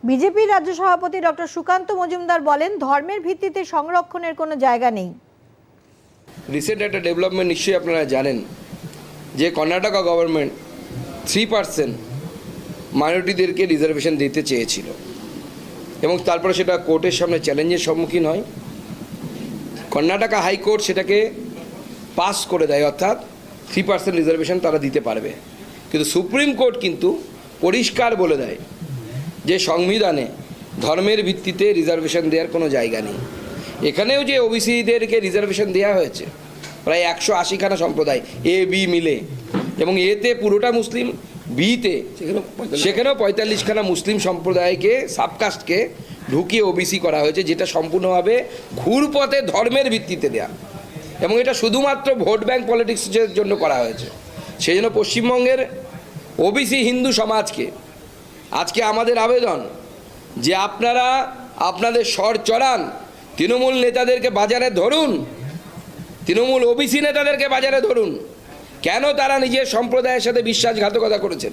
বিজেপির রাজ্য সভাপতি ডক্টর সুকান্ত মজুমদার বলেন, ধর্মের ভিত্তিতে সংরক্ষণের কোনো জায়গা নেই। রিসেন্ট একটা ডেভেলপমেন্ট নিশ্চয়ই আপনারা জানেন যে কর্ণাটকা গভর্নমেন্ট 3% মাইনরিটিদেরকে রিজার্ভেশন দিতে চেয়েছিল এবং তারপরে সেটা কোর্টের সামনে চ্যালেঞ্জের সম্মুখীন হয়। কর্ণাটকা হাইকোর্ট সেটাকে পাস করে দেয়, অর্থাৎ 3% রিজার্ভেশন তারা দিতে পারবে। কিন্তু সুপ্রিম কোর্ট কিন্তু পরিষ্কার বলে দেয় যে সংবিধানে ধর্মের ভিত্তিতে রিজার্ভেশন দেওয়ার কোনো জায়গা নেই। এখানেও যে ওবিসিদেরকে রিজার্ভেশন দেওয়া হয়েছে প্রায় 180খানা সম্প্রদায়, এ বি মিলে, এবং এতে পুরোটা মুসলিম, বিতে সেখানেও 45খানা মুসলিম সম্প্রদায়কে সাবকাস্টকে ঢুকিয়ে ওবিসি করা হয়েছে, যেটা সম্পূর্ণভাবে ঘুরপথে ধর্মের ভিত্তিতে দেয়া, এবং এটা শুধুমাত্র ভোট ব্যাংক পলিটিক্সের জন্য করা হয়েছে। সেই জন্য পশ্চিমবঙ্গের ওবিসি হিন্দু সমাজকে আজকে আমাদের আবেদন যে আপনারা আপনাদের স্বর চড়ান, তৃণমূল নেতাদেরকে বাজারে ধরুন, তৃণমূল ওবিসি নেতাদেরকে বাজারে ধরুন। কেন তারা নিজের সম্প্রদায়ের সাথে বিশ্বাসঘাতকতা করেছেন?